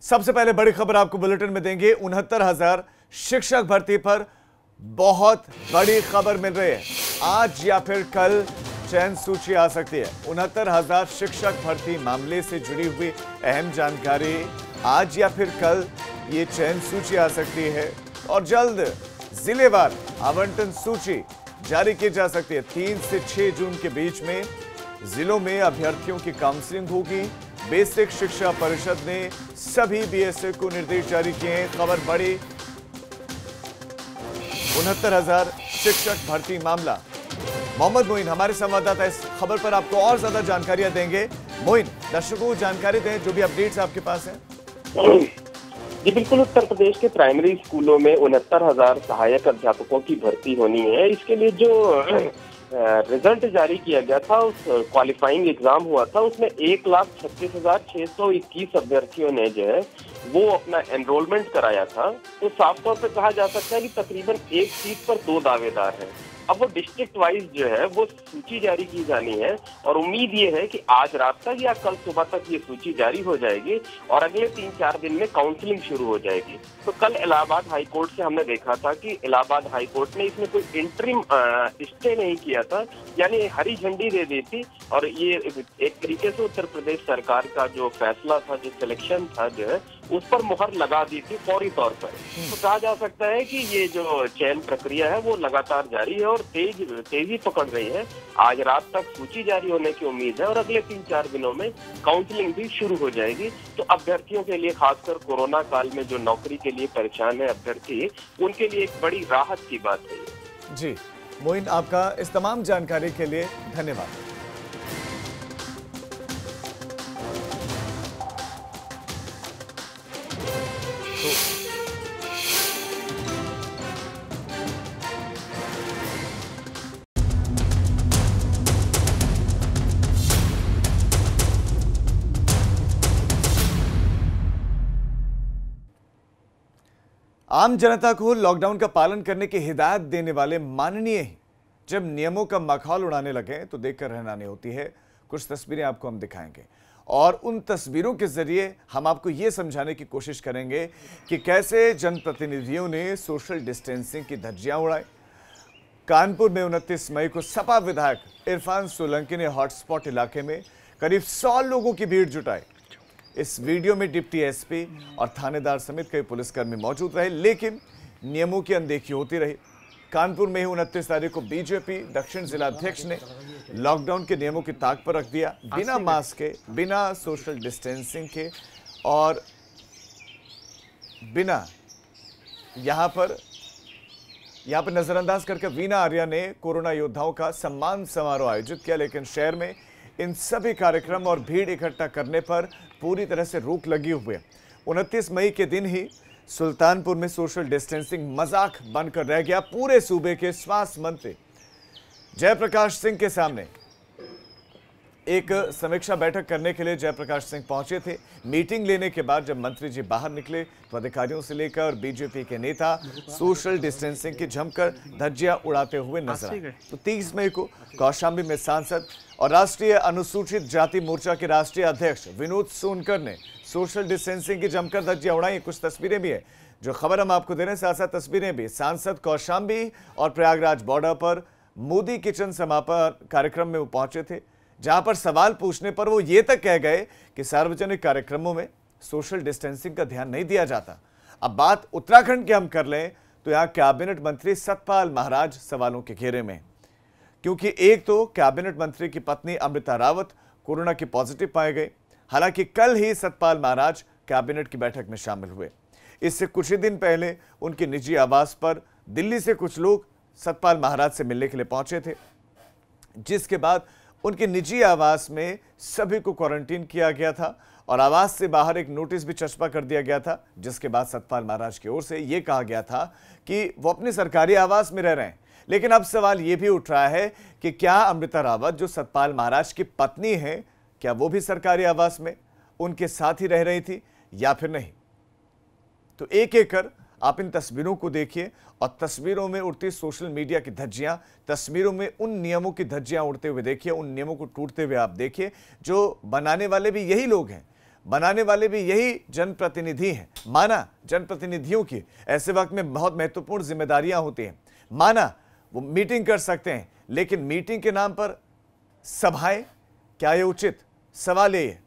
सबसे पहले बड़ी खबर आपको बुलेटिन में देंगे। 69,000 शिक्षक भर्ती पर बहुत बड़ी खबर मिल रही है। आज या फिर कल चयन सूची आ सकती है। 69,000 शिक्षक भर्ती मामले से जुड़ी हुई अहम जानकारी, आज या फिर कल ये चयन सूची आ सकती है और जल्द जिलेवार आवंटन सूची जारी की जा सकती है। 3 से 6 जून के बीच में जिलों में अभ्यर्थियों की काउंसलिंग होगी। बेसिक शिक्षा परिषद ने सभी बीएसए को निर्देश जारी किए हैं। खबर बड़ी, 69,000 शिक्षक भर्ती मामला। मोहम्मद मोइन हमारे संवाददाता इस खबर पर आपको और ज्यादा जानकारियां देंगे। मोइन, दर्शकों को जानकारी दें जो भी अपडेट्स आपके पास हैं। जी बिल्कुल, उत्तर प्रदेश के प्राइमरी स्कूलों में 69,000 सहायक अध्यापकों की भर्ती होनी है। इसके लिए जो रिजल्ट जारी किया गया था, उस क्वालिफाइंग एग्जाम हुआ था, उसमें 1,36,621 अभ्यर्थियों ने जो है वो अपना एनरोलमेंट कराया था। तो साफ तौर पे कहा जा सकता है कि तकरीबन एक सीट पर 2 दावेदार हैं। अब वो डिस्ट्रिक्ट वाइज जो है वो सूची जारी की जानी है और उम्मीद ये है कि आज रात तक या कल सुबह तक ये सूची जारी हो जाएगी और अगले 3-4 दिन में काउंसलिंग शुरू हो जाएगी। तो कल इलाहाबाद हाई कोर्ट से हमने देखा था कि इलाहाबाद हाई कोर्ट ने इसमें कोई इंटरिम स्टे नहीं किया था, यानी हरी झंडी दे दी थी और ये एक तरीके से उत्तर प्रदेश सरकार का जो फैसला था, जो सिलेक्शन था जो है, उस पर मुहर लगा दी थी फौरी तौर पर। तो कहा जा सकता है कि ये जो चयन प्रक्रिया है वो लगातार जारी है और तेजी पकड़ रही है। आज रात तक सूची जारी होने की उम्मीद है और अगले 3-4 दिनों में काउंसलिंग भी शुरू हो जाएगी। तो अभ्यर्थियों के लिए, खासकर कोरोना काल में जो नौकरी के लिए परेशान है अभ्यर्थी, उनके लिए एक बड़ी राहत की बात है। जी मोइन, आपका इस तमाम जानकारी के लिए धन्यवाद। आम जनता को लॉकडाउन का पालन करने की हिदायत देने वाले माननीय ही जब नियमों का मखौल उड़ाने लगे तो देखकर रहनानी होती है। कुछ तस्वीरें आपको हम दिखाएंगे और उन तस्वीरों के जरिए हम आपको यह समझाने की कोशिश करेंगे कि कैसे जनप्रतिनिधियों ने सोशल डिस्टेंसिंग की धज्जियां उड़ाई। कानपुर में 29 मई को सपा विधायक इरफान सोलंकी ने हॉटस्पॉट इलाके में करीब 100 लोगों की भीड़ जुटाई। इस वीडियो में डिप्टी एसपी और थानेदार समेत कई पुलिसकर्मी मौजूद रहे, लेकिन नियमों की अनदेखी होती रही। कानपुर में ही 29 तारीख को बीजेपी दक्षिण जिला अध्यक्ष ने लॉकडाउन के नियमों की ताक पर रख दिया। बिना मास्क के, बिना सोशल डिस्टेंसिंग के और बिना यहां पर नजरअंदाज करके वीना आर्या ने कोरोना योद्धाओं का सम्मान समारोह आयोजित किया। लेकिन शहर में इन सभी कार्यक्रम और भीड़ इकट्ठा करने पर पूरी तरह से रोक लगी हुई है। 29 मई के दिन ही सुल्तानपुर में सोशल डिस्टेंसिंग मजाक बनकर रह गया। पूरे सूबे के स्वास्थ्य मंत्री जयप्रकाश सिंह के सामने एक समीक्षा बैठक करने के लिए जयप्रकाश सिंह पहुंचे थे। मीटिंग लेने के बाद जब मंत्री जी बाहर निकले तो अधिकारियों से लेकर बीजेपी के नेता सोशल डिस्टेंसिंग की जमकर धज्जियां उड़ाते हुए नजर आए। तो 30 मई को कौशाम्बी में सांसद और राष्ट्रीय अनुसूचित जाति मोर्चा के राष्ट्रीय अध्यक्ष विनोद सोनकर ने सोशल डिस्टेंसिंग की जमकर धज्जियां उड़ाई। कुछ तस्वीरें भी है जो खबर हम आपको दे रहे हैं, साथ साथ तस्वीरें भी। सांसद कौशाम्बी और प्रयागराज बॉर्डर पर मोदी किचन समापन कार्यक्रम में वो पहुंचे थे, जहां पर सवाल पूछने पर वो ये तक कह गए कि सार्वजनिक कार्यक्रमों में सोशल डिस्टेंसिंग का ध्यान नहीं दिया जाता। अब बात उत्तराखंड की हम कर लें तो यहां कैबिनेट मंत्री सतपाल महाराज सवालों के घेरे में, क्योंकि एक तो कैबिनेट मंत्री की पत्नी अमृता रावत कोरोना की पॉजिटिव पाए गए। हालांकि कल ही सतपाल महाराज कैबिनेट की बैठक में शामिल हुए। इससे कुछ ही दिन पहले उनके निजी आवास पर दिल्ली से कुछ लोग सतपाल महाराज से मिलने के लिए पहुंचे थे, जिसके बाद उनके निजी आवास में सभी को क्वारंटीन किया गया था और आवास से बाहर एक नोटिस भी चस्पा कर दिया गया था, जिसके बाद सतपाल महाराज की ओर से यह कहा गया था कि वो अपने सरकारी आवास में रह रहे हैं। लेकिन अब सवाल यह भी उठ रहा है कि क्या अमृता रावत जो सतपाल महाराज की पत्नी है, क्या वो भी सरकारी आवास में उनके साथ ही रह रही थी या फिर नहीं? तो एक एक कर आप इन तस्वीरों को देखिए और तस्वीरों में उड़ती सोशल मीडिया की धज्जियां, तस्वीरों में उन नियमों की धज्जियां उड़ते हुए देखिए, उन नियमों को टूटते हुए आप देखिए। जो बनाने वाले भी यही लोग हैं, बनाने वाले भी यही जनप्रतिनिधि हैं। माना जनप्रतिनिधियों की ऐसे वक्त में बहुत महत्वपूर्ण जिम्मेदारियां होती हैं। माना वो मीटिंग कर सकते हैं, लेकिन मीटिंग के नाम पर सभाएं, क्या ये उचित? सवाल ये है।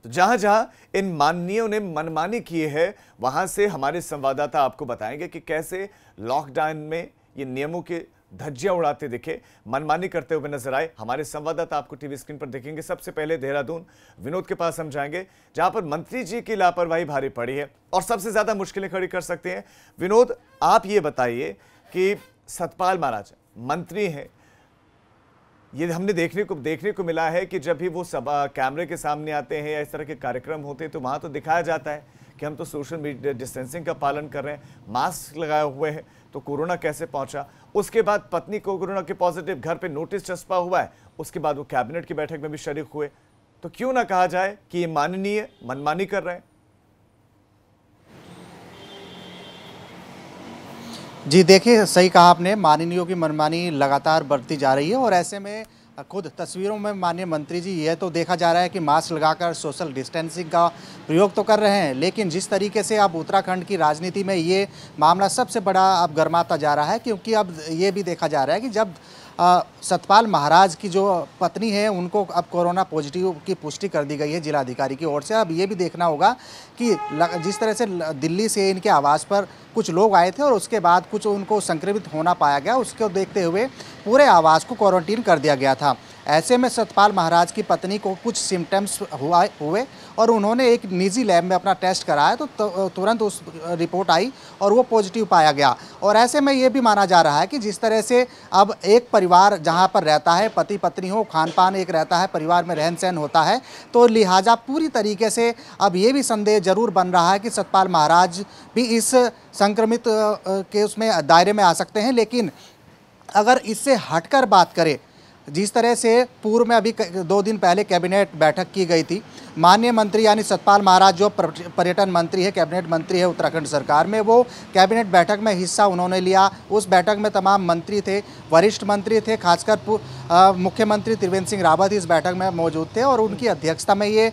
तो जहां जहां इन माननीयों ने मनमानी की है, वहां से हमारे संवाददाता आपको बताएंगे कि कैसे लॉकडाउन में ये नियमों के धज्जियां उड़ाते दिखे, मनमानी करते हुए नजर आए। हमारे संवाददाता आपको टीवी स्क्रीन पर देखेंगे। सबसे पहले देहरादून विनोद के पास हम जाएंगे, जहां पर मंत्री जी की लापरवाही भारी पड़ी है और सबसे ज्यादा मुश्किलें खड़ी कर सकते हैं। विनोद, आप ये बताइए कि सतपाल महाराज मंत्री हैं, ये हमने देखने को मिला है कि जब भी वो सभा कैमरे के सामने आते हैं या इस तरह के कार्यक्रम होते हैं तो वहां तो दिखाया जाता है कि हम तो सोशल मीडिया डिस्टेंसिंग का पालन कर रहे हैं, मास्क लगाए हुए हैं, तो कोरोना कैसे पहुंचा? उसके बाद पत्नी को कोरोना के पॉजिटिव, घर पे नोटिस चस्पा हुआ है, उसके बाद वो कैबिनेट की बैठक में भी शरीक हुए। तो क्यों ना कहा जाए कि ये माननीय मनमानी कर रहे हैं? जी देखिए, सही कहा आपने, माननीयों की मनमानी लगातार बढ़ती जा रही है और ऐसे में खुद तस्वीरों में माननीय मंत्री जी यह तो देखा जा रहा है कि मास्क लगाकर सोशल डिस्टेंसिंग का प्रयोग तो कर रहे हैं, लेकिन जिस तरीके से अब उत्तराखंड की राजनीति में ये मामला सबसे बड़ा अब गर्माता जा रहा है, क्योंकि अब ये भी देखा जा रहा है कि जब सतपाल महाराज की जो पत्नी है उनको अब कोरोना पॉजिटिव की पुष्टि कर दी गई है जिलाधिकारी की ओर से। अब ये भी देखना होगा कि जिस तरह से दिल्ली से इनके आवास पर कुछ लोग आए थे और उसके बाद कुछ उनको संक्रमित होना पाया गया, उसको देखते हुए पूरे आवास को क्वारंटीन कर दिया गया था। ऐसे में सतपाल महाराज की पत्नी को कुछ सिम्टम्स हुए और उन्होंने एक निजी लैब में अपना टेस्ट कराया तो तुरंत उस रिपोर्ट आई और वो पॉजिटिव पाया गया। और ऐसे में ये भी माना जा रहा है कि जिस तरह से अब एक परिवार जहाँ पर रहता है, पति पत्नी हो, खान पान एक रहता है, परिवार में रहन सहन होता है, तो लिहाजा पूरी तरीके से अब ये भी संदेह जरूर बन रहा है कि सतपाल महाराज भी इस संक्रमित के उसमें दायरे में आ सकते हैं। लेकिन अगर इससे हटकर बात करें, जिस तरह से पूर्व में अभी 2 दिन पहले कैबिनेट बैठक की गई थी, माननीय मंत्री यानी सतपाल महाराज जो पर्यटन मंत्री है, कैबिनेट मंत्री है उत्तराखंड सरकार में, वो कैबिनेट बैठक में हिस्सा उन्होंने लिया। उस बैठक में तमाम मंत्री थे, वरिष्ठ मंत्री थे, खासकर मुख्यमंत्री त्रिवेंद्र सिंह रावत इस बैठक में मौजूद थे और उनकी अध्यक्षता में ये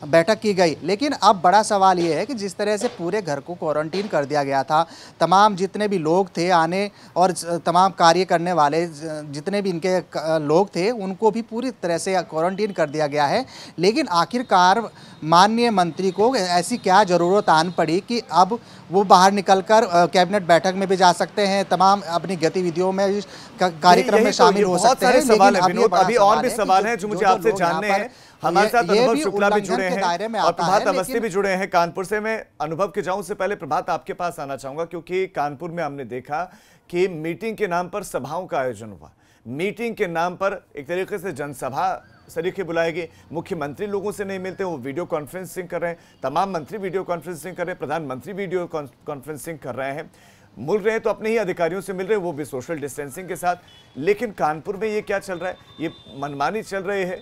बैठक की गई। लेकिन अब बड़ा सवाल ये है कि जिस तरह से पूरे घर को क्वारंटीन कर दिया गया था, तमाम जितने भी लोग थे आने और तमाम कार्य करने वाले जितने भी इनके लोग थे उनको भी पूरी तरह से क्वारंटीन कर दिया गया है। लेकिन आखिरकार माननीय मंत्री को ऐसी क्या ज़रूरत आन पड़ी कि अब वो बाहर निकलकर कैबिनेट बैठक में भी जा सकते हैं, तमाम अपनी गतिविधियों में कार्यक्रम में शामिल हो सकते हैं। लेकिन अभी और भी सवाल हैं जो मुझे आपसे जानने हैं। हमारे साथ अनुभव शुक्ला भी जुड़े हैं और प्रभात अवस्थी भी जुड़े हैं कानपुर से। मैं अनुभव के जाऊं से पहले प्रभात आपके पास आना चाहूंगा, क्योंकि कानपुर में हमने देखा कि मीटिंग के नाम पर सभाओं का आयोजन हुआ, मीटिंग के नाम पर एक तरीके से जनसभा सरीखे बुलाएगी, मुख्यमंत्री लोगों से नहीं मिलते, वो वीडियो कॉन्फ्रेंसिंग कर रहे हैं, तमाम मंत्री वीडियो कॉन्फ्रेंसिंग कर रहे हैं, प्रधानमंत्री वीडियो कॉन्फ्रेंसिंग कर रहे हैं, मिल रहे हैं तो अपने ही अधिकारियों से मिल रहे हैं, वो भी सोशल डिस्टेंसिंग के साथ। लेकिन कानपुर में ये क्या चल रहा है? ये मनमानी चल रही है,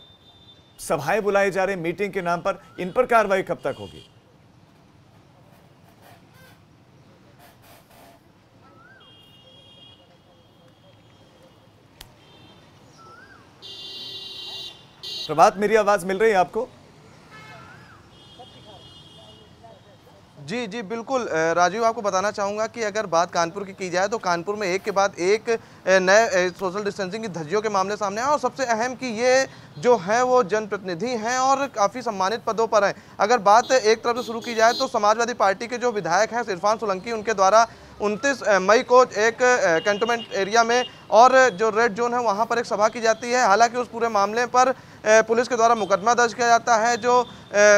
सभाएं बुलाई जा रही हैं मीटिंग के नाम पर। इन पर कार्रवाई कब तक होगी? प्रभात, मेरी आवाज मिल रही है आपको? जी जी बिल्कुल राजीव, आपको बताना चाहूँगा कि अगर बात कानपुर की जाए तो कानपुर में एक के बाद एक नए सोशल डिस्टेंसिंग की धज्जियों के मामले सामने आए और सबसे अहम कि ये जो है वो जनप्रतिनिधि हैं और काफ़ी सम्मानित पदों पर हैं। अगर बात एक तरफ से शुरू की जाए तो समाजवादी पार्टी के जो विधायक हैं इरफान सोलंकी, उनके द्वारा 29 मई को एक कैंटोनमेंट एरिया में और जो रेड जोन है वहाँ पर एक सभा की जाती है। हालांकि उस पूरे मामले पर पुलिस के द्वारा मुकदमा दर्ज किया जाता है। जो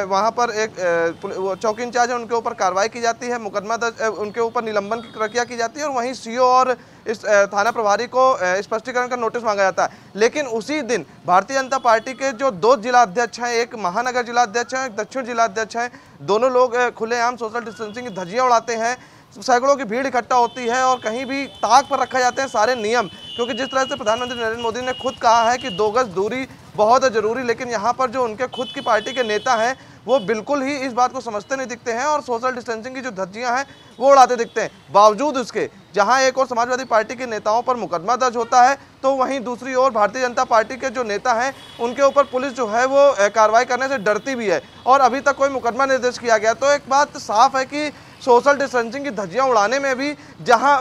वहाँ पर एक चौकी इंचार्ज है उनके ऊपर कार्रवाई की जाती है, मुकदमा दर्ज उनके ऊपर निलंबन की प्रक्रिया की जाती है और वहीं सीओ और इस थाना प्रभारी को स्पष्टीकरण का नोटिस मांगा जाता है। लेकिन उसी दिन भारतीय जनता पार्टी के जो 2 जिला अध्यक्ष हैं, एक महानगर जिला अध्यक्ष है, एक दक्षिण जिला अध्यक्ष हैं, दोनों लोग खुलेआम सोशल डिस्टेंसिंग की धज्जियां उड़ाते हैं। सैकड़ों की भीड़ इकट्ठा होती है और कहीं भी ताक पर रखा जाते हैं सारे नियम, क्योंकि जिस तरह से प्रधानमंत्री नरेंद्र मोदी ने खुद कहा है कि 2 गज दूरी बहुत है जरूरी, लेकिन यहाँ पर जो उनके खुद की पार्टी के नेता हैं वो बिल्कुल ही इस बात को समझते नहीं दिखते हैं और सोशल डिस्टेंसिंग की जो धज्जियां हैं वो उड़ाते दिखते हैं। बावजूद उसके जहां एक और समाजवादी पार्टी के नेताओं पर मुकदमा दर्ज होता है, तो वहीं दूसरी ओर भारतीय जनता पार्टी के जो नेता हैं उनके ऊपर पुलिस जो है वो कार्रवाई करने से डरती भी है और अभी तक कोई मुकदमा निर्देश किया गया। तो एक बात साफ है कि सोशल डिस्टेंसिंग की धज्जियां उड़ाने में भी जहां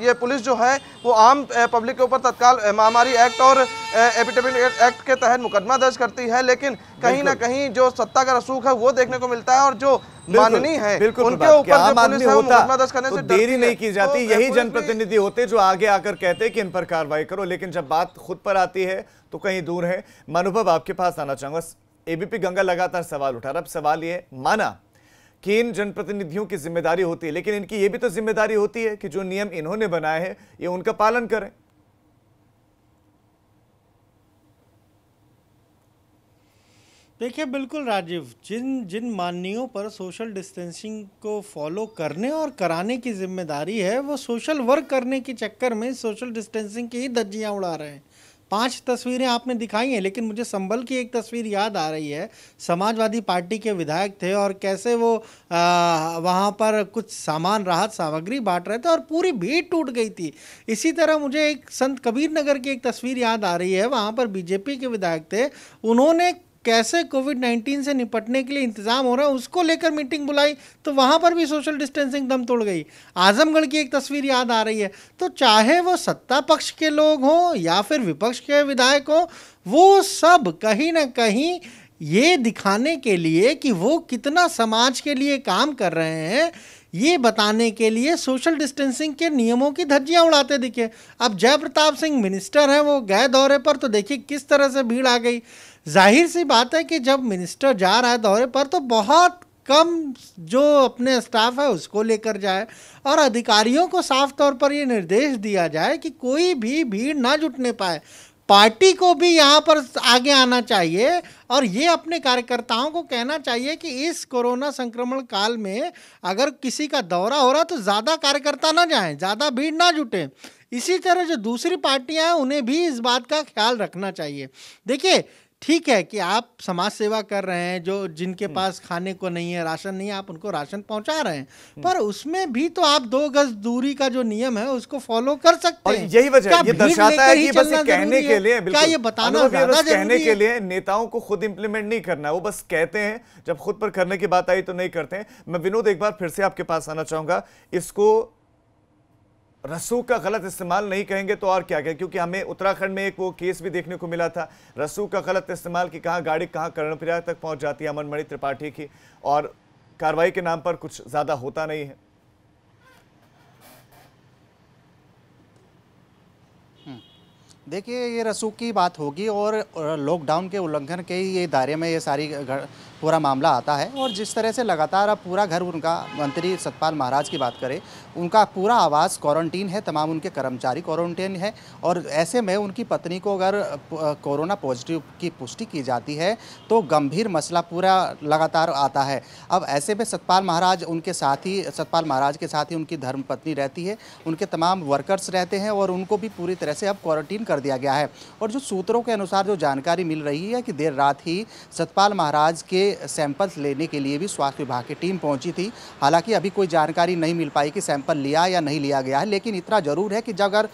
ये पुलिस जो है वो आम पब्लिक के ऊपर तत्काल महामारी एक्ट और एपिडेमिक एक्ट के तहत मुकदमा दर्ज करती है, लेकिन कहीं ना कहीं जो सत्ता का रसूख है वो देखने को मिलता है और जो माननीय है उनके ऊपर जो पुलिस है वो मुकदमा दर्ज करने से देरी नहीं की जाती। यही जनप्रतिनिधि होते जो आगे आकर कहते कि इन पर कार्रवाई करो, लेकिन जब बात खुद पर आती है तो कहीं दूर है। अनुभव, आपके पास आना चाहूंगा। एबीपी गंगा लगातार सवाल उठा रहा। अब सवाल ये, माना कि इन जनप्रतिनिधियों की जिम्मेदारी होती है, लेकिन इनकी यह भी तो जिम्मेदारी होती है कि जो नियम इन्होंने बनाए हैं ये उनका पालन करें। देखिए बिल्कुल राजीव, जिन माननीयों पर सोशल डिस्टेंसिंग को फॉलो करने और कराने की जिम्मेदारी है वो सोशल वर्क करने के चक्कर में सोशल डिस्टेंसिंग की ही धज्जियां उड़ा रहे हैं। 5 तस्वीरें आपने दिखाई हैं, लेकिन मुझे संभल की एक तस्वीर याद आ रही है। समाजवादी पार्टी के विधायक थे और कैसे वो वहाँ पर कुछ सामान, राहत सामग्री बांट रहे थे और पूरी भीड़ टूट गई थी। इसी तरह मुझे एक संत कबीर नगर की एक तस्वीर याद आ रही है। वहाँ पर बीजेपी के विधायक थे, उन्होंने कैसे कोविड-19 से निपटने के लिए इंतजाम हो रहा है उसको लेकर मीटिंग बुलाई, तो वहाँ पर भी सोशल डिस्टेंसिंग दम तोड़ गई। आजमगढ़ की एक तस्वीर याद आ रही है। तो चाहे वो सत्ता पक्ष के लोग हों या फिर विपक्ष के विधायक हों, वो सब कहीं ना कहीं ये दिखाने के लिए कि वो कितना समाज के लिए काम कर रहे हैं, ये बताने के लिए सोशल डिस्टेंसिंग के नियमों की धज्जियां उड़ाते दिखे। अब जय प्रताप सिंह मिनिस्टर हैं, वो गए दौरे पर, तो देखिए किस तरह से भीड़ आ गई। जाहिर सी बात है कि जब मिनिस्टर जा रहा है दौरे पर तो बहुत कम जो अपने स्टाफ है उसको लेकर जाए और अधिकारियों को साफ तौर पर ये निर्देश दिया जाए कि कोई भी भीड़ ना जुटने पाए। पार्टी को भी यहाँ पर आगे आना चाहिए और ये अपने कार्यकर्ताओं को कहना चाहिए कि इस कोरोना संक्रमण काल में अगर किसी का दौरा हो रहा तो ज़्यादा कार्यकर्ता ना जाएं, ज़्यादा भीड़ ना जुटे। इसी तरह जो दूसरी पार्टियां हैं उन्हें भी इस बात का ख्याल रखना चाहिए। देखिए ठीक है कि आप समाज सेवा कर रहे हैं, जो जिनके पास खाने को नहीं है, राशन नहीं है, आप उनको राशन पहुंचा रहे हैं, पर उसमें भी तो आप 2 गज दूरी का जो नियम है उसको फॉलो कर सकते हैं। यही वजह ये दर्शाता है कि बस कहने के लिए, क्या ये बताना ज्यादा कहने के लिए नेताओं को खुद इंप्लीमेंट नहीं करना है, वो बस कहते हैं, जब खुद पर करने की बात आई तो नहीं करते हैं। मैं विनोद एक बार फिर से आपके पास आना चाहूंगा। इसको रसूख का गलत इस्तेमाल नहीं कहेंगे तो और क्या कहें, क्योंकि हमें उत्तराखंड में एक वो केस भी देखने को मिला था रसूख का गलत इस्तेमाल की, कहाँ गाड़ी कहाँ कर्णप्रयाग तक पहुंच जाती है अमनमणि त्रिपाठी की, और कार्रवाई के नाम पर कुछ ज्यादा होता नहीं है। देखिए ये रसूख की बात होगी और लॉकडाउन के उल्लंघन के ये दायरे में ये सारी पूरा मामला आता है। और जिस तरह से लगातार अब पूरा घर उनका, मंत्री सतपाल महाराज की बात करें, उनका पूरा आवास क्वारंटीन है, तमाम उनके कर्मचारी क्वारंटीन है और ऐसे में उनकी पत्नी को अगर कोरोना पॉजिटिव की पुष्टि की जाती है तो गंभीर मसला पूरा लगातार आता है। अब ऐसे में सतपाल महाराज के साथ ही उनकी धर्मपत्नी रहती है, उनके तमाम वर्कर्स रहते हैं और उनको भी पूरी तरह से अब क्वारंटीन कर दिया गया है। और जो सूत्रों के अनुसार जो जानकारी मिल रही है कि देर रात ही सतपाल महाराज के सैंपल्स लेने के लिए भी स्वास्थ्य विभाग की टीम पहुंची थी। हालांकि अभी कोई जानकारी नहीं मिल पाई कि सैंपल लिया या नहीं लिया गया है, लेकिन इतना ज़रूर है कि जब अगर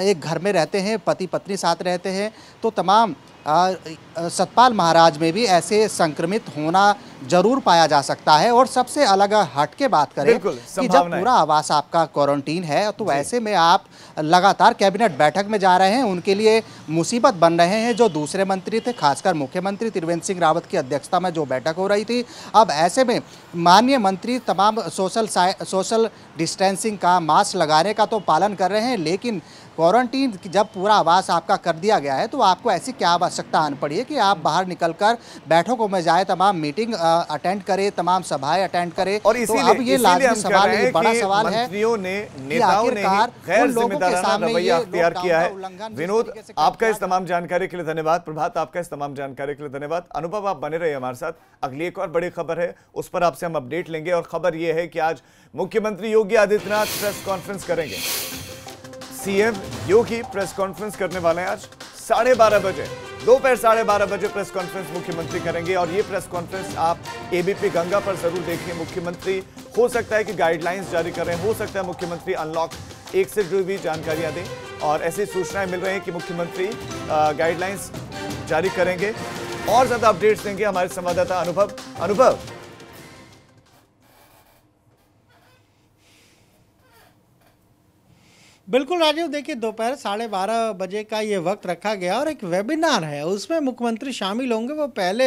एक घर में रहते हैं, पति पत्नी साथ रहते हैं, तो तमाम सतपाल महाराज में भी ऐसे संक्रमित होना जरूर पाया जा सकता है। और सबसे अलग हट के बात करें कि जब पूरा आवास आपका क्वारंटीन है तो ऐसे में आप लगातार कैबिनेट बैठक में जा रहे हैं, उनके लिए मुसीबत बन रहे हैं जो दूसरे मंत्री थे, खासकर मुख्यमंत्री त्रिवेंद्र सिंह रावत की अध्यक्षता में जो बैठक हो रही थी। अब ऐसे में माननीय मंत्री तमाम सोशल डिस्टेंसिंग का, मास्क लगाने का तो पालन कर रहे हैं, लेकिन क्वारंटीन जब पूरा आवास आपका कर दिया गया है तो आपको ऐसी क्या आवश्यकता आन पड़ी है कि आप बाहर निकलकर बैठकों में जाए, तमाम मीटिंग अटेंड करे, तमाम सभाएं अटेंड करे। और तो अब ये लाजमी सवाल, ये बड़ा सवाल है मंत्रियों ने, नेताओं ने गैर जिम्मेदाराना रवैया अख्तियार किया है। विनोद, आपका इस तमाम जानकारी के लिए धन्यवाद। प्रभात, आपका इस तमाम जानकारी के लिए धन्यवाद। अनुभव, आप बने रहिए हमारे साथ। अगली एक और बड़ी खबर है, उस पर आपसे हम अपडेट लेंगे। और खबर यह है कि आज मुख्यमंत्री योगी आदित्यनाथ प्रेस कॉन्फ्रेंस करेंगे। सीएम योगी प्रेस कॉन्फ्रेंस करने वाले हैं आज 12:30 बजे, दोपहर 12:30 बजे प्रेस कॉन्फ्रेंस मुख्यमंत्री करेंगे। और ये प्रेस कॉन्फ्रेंस आप एबीपी गंगा पर जरूर देखिए। मुख्यमंत्री हो सकता है कि गाइडलाइंस जारी करें, हो सकता है मुख्यमंत्री अनलॉक 1 से जुड़ी हुई जानकारियां दें, और ऐसी सूचनाएं मिल रही हैं कि मुख्यमंत्री गाइडलाइंस जारी करेंगे। और ज्यादा अपडेट्स देंगे हमारे संवाददाता अनुभव। बिल्कुल राजीव, देखिए दोपहर 12:30 बजे का ये वक्त रखा गया और एक वेबिनार है, उसमें मुख्यमंत्री शामिल होंगे। वो पहले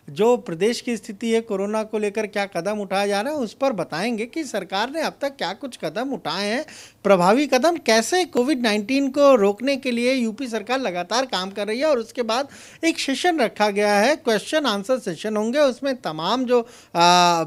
जो प्रदेश की स्थिति है, कोरोना को लेकर क्या कदम उठाया जा रहा है, उस पर बताएंगे कि सरकार ने अब तक क्या कुछ कदम उठाए हैं, प्रभावी कदम, कैसे कोविड-19 को रोकने के लिए यूपी सरकार लगातार काम कर रही है। और उसके बाद एक सेशन रखा गया है, क्वेश्चन आंसर सेशन होंगे। उसमें तमाम जो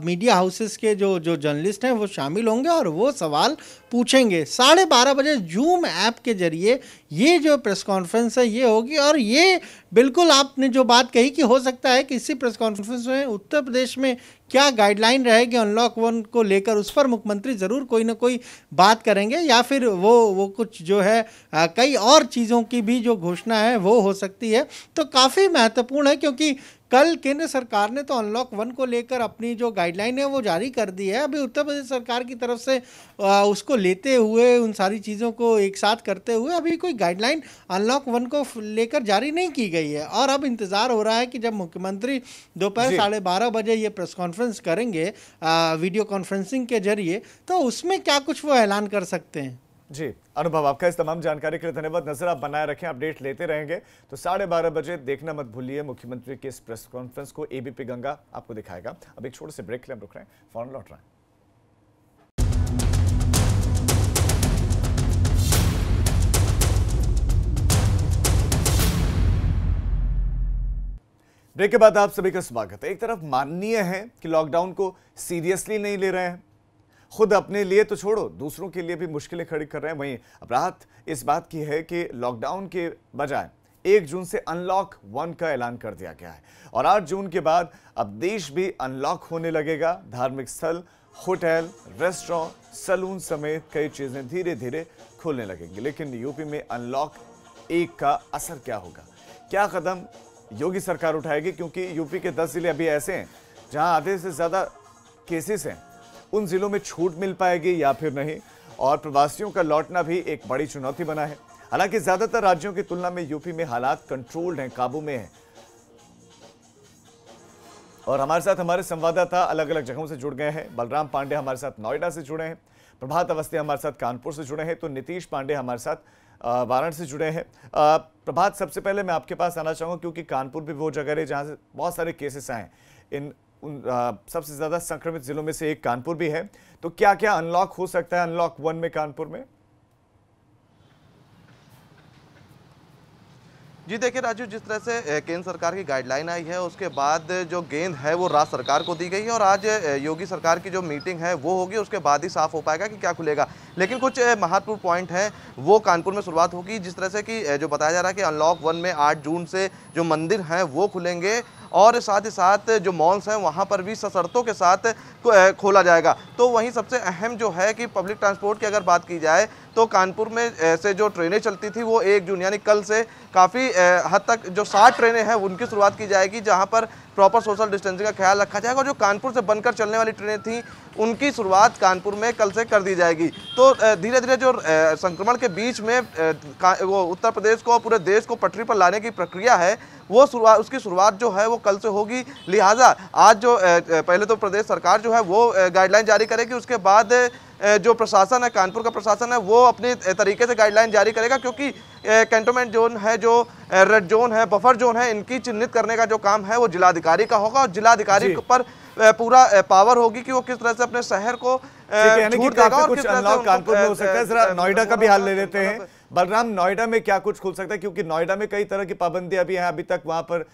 मीडिया हाउसेस के जो जर्नलिस्ट हैं वो शामिल होंगे और वो सवाल पूछेंगे। 12:30 बजे जूम ऐप के जरिए ये जो प्रेस कॉन्फ्रेंस है ये होगी। और ये बिल्कुल आपने जो बात कही कि हो सकता है कि इसी प्रेस कॉन्फ्रेंस में उत्तर प्रदेश में क्या गाइडलाइन रहेगी अनलॉक 1 को लेकर, उस पर मुख्यमंत्री ज़रूर कोई ना कोई बात करेंगे, या फिर वो कुछ जो है कई और चीज़ों की भी जो घोषणा है वो हो सकती है। तो काफ़ी महत्वपूर्ण है, क्योंकि कल केंद्र सरकार ने तो अनलॉक 1 को लेकर अपनी जो गाइडलाइन है वो जारी कर दी है। अभी उत्तर प्रदेश सरकार की तरफ से उसको लेते हुए, उन सारी चीज़ों को एक साथ करते हुए अभी कोई गाइडलाइन अनलॉक 1 को लेकर जारी नहीं की गई है। और अब इंतज़ार हो रहा है कि जब मुख्यमंत्री दोपहर 12:30 बजे ये प्रेस कॉन्फ्रेंस करेंगे वीडियो कॉन्फ्रेंसिंग के जरिए, तो उसमें क्या कुछ वो ऐलान कर सकते हैं। जी अनुभव, आपका इस तमाम जानकारी के लिए धन्यवाद। नजर आप बनाए रखें, अपडेट लेते रहेंगे। तो 12:30 बजे देखना मत भूलिए मुख्यमंत्री के इस प्रेस कॉन्फ्रेंस को, एबीपी गंगा आपको दिखाएगा। अब एक छोटे से ब्रेक के लिए हम रुक रहे हैं, फौरन लौट रहे हैं। ब्रेक के बाद आप सभी का स्वागत है। एक तरफ माननीय है कि लॉकडाउन को सीरियसली नहीं ले रहे हैं, खुद अपने लिए तो छोड़ो दूसरों के लिए भी मुश्किलें खड़ी कर रहे हैं। वहीं अब रात इस बात की है कि लॉकडाउन के बजाय 1 जून से अनलॉक 1 का ऐलान कर दिया गया है और 8 जून के बाद अब देश भी अनलॉक होने लगेगा। धार्मिक स्थल, होटल, रेस्टोरेंट, सैलून समेत कई चीजें धीरे धीरे खुलने लगेंगी। लेकिन यूपी में अनलॉक 1 का असर क्या होगा, क्या कदम योगी सरकार उठाएगी, क्योंकि यूपी के 10 जिले अभी ऐसे हैं जहां आधे से ज्यादा केसेस हैं। उन जिलों में छूट मिल पाएगी या फिर नहीं, और प्रवासियों का लौटना भी एक बड़ी चुनौती बना है। हालांकि ज्यादातर राज्यों की तुलना में यूपी में हालात कंट्रोल्ड हैं, काबू में हैं। और हमारे साथ हमारे संवाददाता अलग अलग जगहों से जुड़ गए हैं। बलराम पांडे हमारे साथ नोएडा से जुड़े हैं, प्रभात अवस्थी हमारे साथ कानपुर से जुड़े हैं, तो नीतीश पांडे हमारे साथ वाराणसी से जुड़े हैं। प्रभात, सबसे पहले मैं आपके पास आना चाहूंगा क्योंकि कानपुर भी वो जगह है जहां से बहुत सारे केसेस आए। सबसे ज्यादा संक्रमित जिलों में से एक कानपुर भी है, तो क्या क्या अनलॉक हो सकता है अनलॉक 1 में कानपुर में? जी देखिए राजू, जिस तरह से केंद्र सरकार की गाइडलाइन आई है उसके बाद जो गेंद है वो राज्य सरकार को दी गई है और आज योगी सरकार की जो मीटिंग है वो होगी, उसके बाद ही साफ हो पाएगा कि क्या खुलेगा। लेकिन कुछ महत्वपूर्ण पॉइंट हैं वो कानपुर में शुरुआत होगी। जिस तरह से कि जो बताया जा रहा है कि अनलॉक 1 में 8 जून से जो मंदिर हैं वो खुलेंगे और साथ ही साथ जो मॉल्स हैं वहाँ पर भी सशर्तों के साथ खोला जाएगा। तो वहीं सबसे अहम जो है कि पब्लिक ट्रांसपोर्ट की अगर बात की जाए तो कानपुर में से जो ट्रेनें चलती थी वो 1 जून यानी कल से काफ़ी हद तक जो 60 ट्रेनें हैं उनकी शुरुआत की जाएगी, जहां पर प्रॉपर सोशल डिस्टेंसिंग का ख्याल रखा जाएगा। और जो कानपुर से बनकर चलने वाली ट्रेनें थी उनकी शुरुआत कानपुर में कल से कर दी जाएगी। तो धीरे धीरे जो संक्रमण के बीच में वो उत्तर प्रदेश को पूरे देश को पटरी पर लाने की प्रक्रिया है वो उसकी शुरुआत जो है वो कल से होगी। लिहाजा आज जो पहले तो प्रदेश सरकार जो है वो गाइडलाइन जारी करेगी, उसके बाद जो प्रशासन है, कानपुर का प्रशासन है वो अपने तरीके से गाइडलाइन जारी करेगा, क्योंकि कैंटोनमेंट जोन है, जो रेड जोन है, बफर जोन है, इनकी चिन्हित करने का जो काम है वो जिलाधिकारी का होगा और जिलाधिकारी पर पूरा पावर होगी कि वो किस तरह से अपने शहर को छूट देगा और किस तरह से कानपुर में हो सकता है। जरा नोएडा का भी हाल ले लेते हैं। बलराम, नोएडा में क्या कुछ खुल सकता है, क्योंकि नोएडा में कई तरह की पाबंदियां भी हैं अभी तक, वहां पर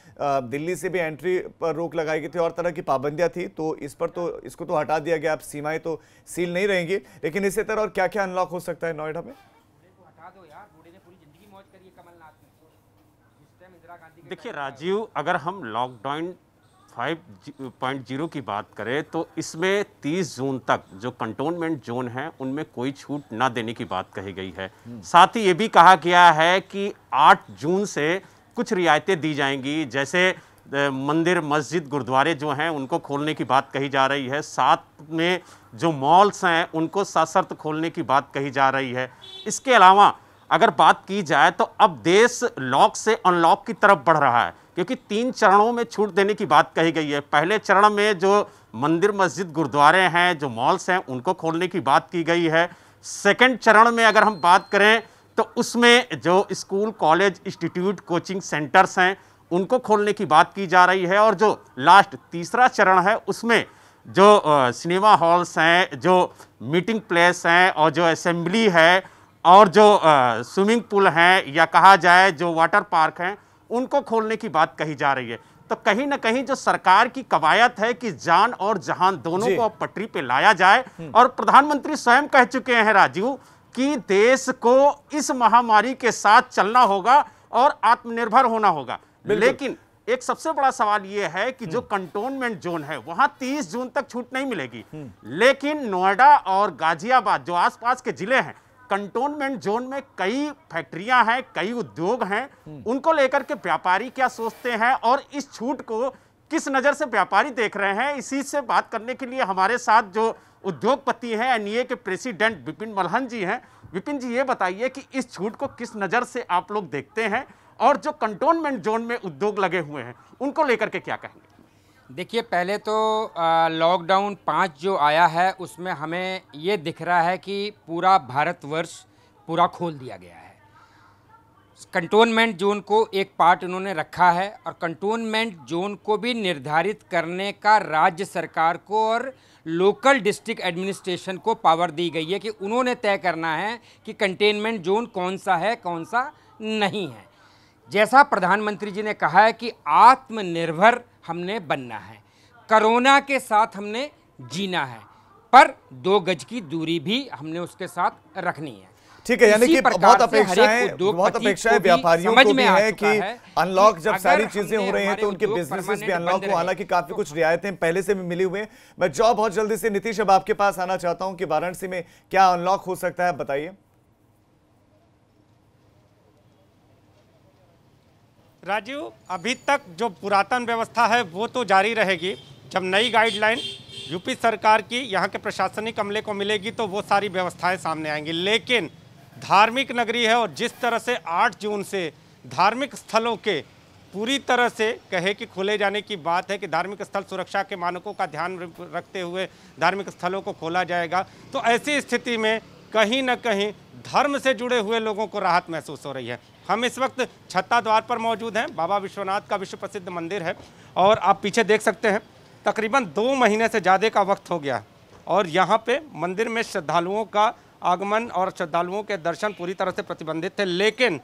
दिल्ली से भी एंट्री पर रोक लगाई गई थी और तरह की पाबंदियां थी, तो इस पर तो इसको तो हटा दिया गया, अब सीमाएं तो सील नहीं रहेंगी, लेकिन इसी तरह और क्या क्या अनलॉक हो सकता है नोएडा में? देखिए राजीव, अगर हम लॉकडाउन 5.0 की बात करें तो इसमें 30 जून तक जो कंटोनमेंट जोन है उनमें कोई छूट ना देने की बात कही गई है। साथ ही ये भी कहा गया है कि 8 जून से कुछ रियायतें दी जाएंगी, जैसे मंदिर, मस्जिद, गुरुद्वारे जो हैं उनको खोलने की बात कही जा रही है। साथ में जो मॉल्स हैं उनको सशर्त खोलने की बात कही जा रही है। इसके अलावा अगर बात की जाए तो अब देश लॉक से अनलॉक की तरफ बढ़ रहा है, क्योंकि 3 चरणों में छूट देने की बात कही गई है। पहले चरण में जो मंदिर, मस्जिद, गुरुद्वारे हैं, जो मॉल्स हैं, उनको खोलने की बात की गई है। सेकंड चरण में अगर हम बात करें तो उसमें जो school, college, institute, coaching centres हैं उनको खोलने की बात की जा रही है। और जो लास्ट तीसरा चरण है उसमें जो सिनेमा हॉल्स हैं, जो मीटिंग प्लेस हैं और जो असेंबली है और जो स्विमिंग पूल हैं या कहा जाए जो वाटर पार्क हैं उनको खोलने की बात कही जा रही है। तो कहीं ना कहीं जो सरकार की कवायद है कि जान और जहान दोनों को अब पटरी पे लाया जाए, और प्रधानमंत्री स्वयं कह चुके हैं राजीव कि देश को इस महामारी के साथ चलना होगा और आत्मनिर्भर होना होगा। लेकिन एक सबसे बड़ा सवाल यह है कि जो कंटोनमेंट जोन है वहां 30 जून तक छूट नहीं मिलेगी, लेकिन नोएडा और गाजियाबाद जो आसपास के जिले हैं, कंटोनमेंट जोन में कई फैक्ट्रियां हैं, कई उद्योग हैं, उनको लेकर के व्यापारी क्या सोचते हैं और इस छूट को किस नजर से व्यापारी देख रहे हैं, इसी से बात करने के लिए हमारे साथ जो उद्योगपति हैं, एनईए के प्रेसिडेंट विपिन मल्हन जी हैं। विपिन जी, ये बताइए कि इस छूट को किस नजर से आप लोग देखते हैं और जो कंटोनमेंट जोन में उद्योग लगे हुए हैं उनको लेकर के क्या कहेंगे? देखिए, पहले तो लॉकडाउन 5 जो आया है उसमें हमें ये दिख रहा है कि पूरा भारतवर्ष पूरा खोल दिया गया है। कंटोनमेंट जोन को एक पार्ट उन्होंने रखा है और कंटोनमेंट जोन को भी निर्धारित करने का राज्य सरकार को और लोकल डिस्ट्रिक्ट एडमिनिस्ट्रेशन को पावर दी गई है कि उन्होंने तय करना है कि कंटेनमेंट जोन कौन सा है, कौन सा नहीं है। जैसा प्रधानमंत्री जी ने कहा है कि आत्मनिर्भर हमने बनना है, कोरोना के साथ हमने जीना है, पर 2 गज की दूरी भी हमने उसके साथ रखनी है। ठीक है, यानी कि बहुत अपेक्षाएं व्यापारियों को भी है कि अनलॉक जब सारी चीजें हो रही हैं तो उनके बिजनेसेस भी अनलॉक हो, हालांकि काफी कुछ रियायतें पहले से भी मिली हुई हैं। मैं जॉब बहुत जल्दी से नीतीश अब आपके पास आना चाहता हूं कि वाराणसी में क्या अनलॉक हो सकता है, बताइए। राजीव, अभी तक जो पुरातन व्यवस्था है वो तो जारी रहेगी। जब नई गाइडलाइन यूपी सरकार की यहाँ के प्रशासनिक अमले को मिलेगी तो वो सारी व्यवस्थाएं सामने आएंगी, लेकिन धार्मिक नगरी है और जिस तरह से 8 जून से धार्मिक स्थलों के पूरी तरह से कहे कि खुले जाने की बात है कि धार्मिक स्थल सुरक्षा के मानकों का ध्यान रखते हुए धार्मिक स्थलों को खोला जाएगा, तो ऐसी स्थिति में कहीं ना कहीं धर्म से जुड़े हुए लोगों को राहत महसूस हो रही है। हम इस वक्त छत्ता द्वार पर मौजूद हैं, बाबा विश्वनाथ का विश्व प्रसिद्ध मंदिर है, और आप पीछे देख सकते हैं तकरीबन 2 महीने से ज़्यादा का वक्त हो गया और यहाँ पे मंदिर में श्रद्धालुओं का आगमन और श्रद्धालुओं के दर्शन पूरी तरह से प्रतिबंधित थे। लेकिन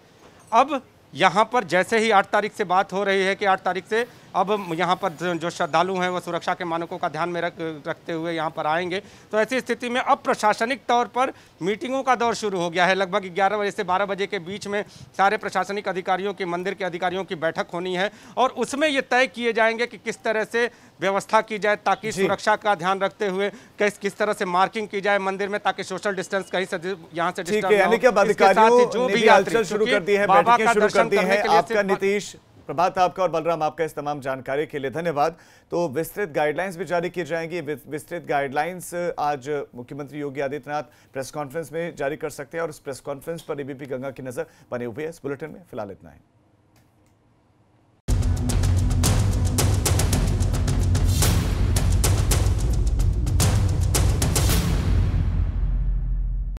अब यहाँ पर जैसे ही 8 तारीख से बात हो रही है कि 8 तारीख से अब यहाँ पर जो श्रद्धालु हैं वो सुरक्षा के मानकों का ध्यान में रखते हुए यहाँ पर आएंगे, तो ऐसी स्थिति में अब प्रशासनिक तौर पर मीटिंगों का दौर शुरू हो गया है। लगभग 11 बजे से 12 बजे के बीच में सारे प्रशासनिक अधिकारियों की, मंदिर के अधिकारियों की बैठक होनी है और उसमें ये तय किए जाएंगे कि किस तरह से व्यवस्था की जाए ताकि सुरक्षा का ध्यान रखते हुए किस तरह से मार्किंग की जाए मंदिर में ताकि सोशल डिस्टेंस कहीं से यहाँ से डिस्टर्ब ना हो। जो भी यात्री शुरू कर दी है, बाबा का दर्शन करने के लिए आपका नीतीश, प्रभात आपका और बलराम आपका इस तमाम जानकारी के लिए धन्यवाद। तो विस्तृत गाइडलाइंस भी जारी की जाएंगी। विस्तृत गाइडलाइंस आज मुख्यमंत्री योगी आदित्यनाथ प्रेस कॉन्फ्रेंस में जारी कर सकते हैं और इस प्रेस कॉन्फ्रेंस पर एबीपी गंगा की नजर बनी हुई है। इस बुलेटिन में फिलहाल इतना ही।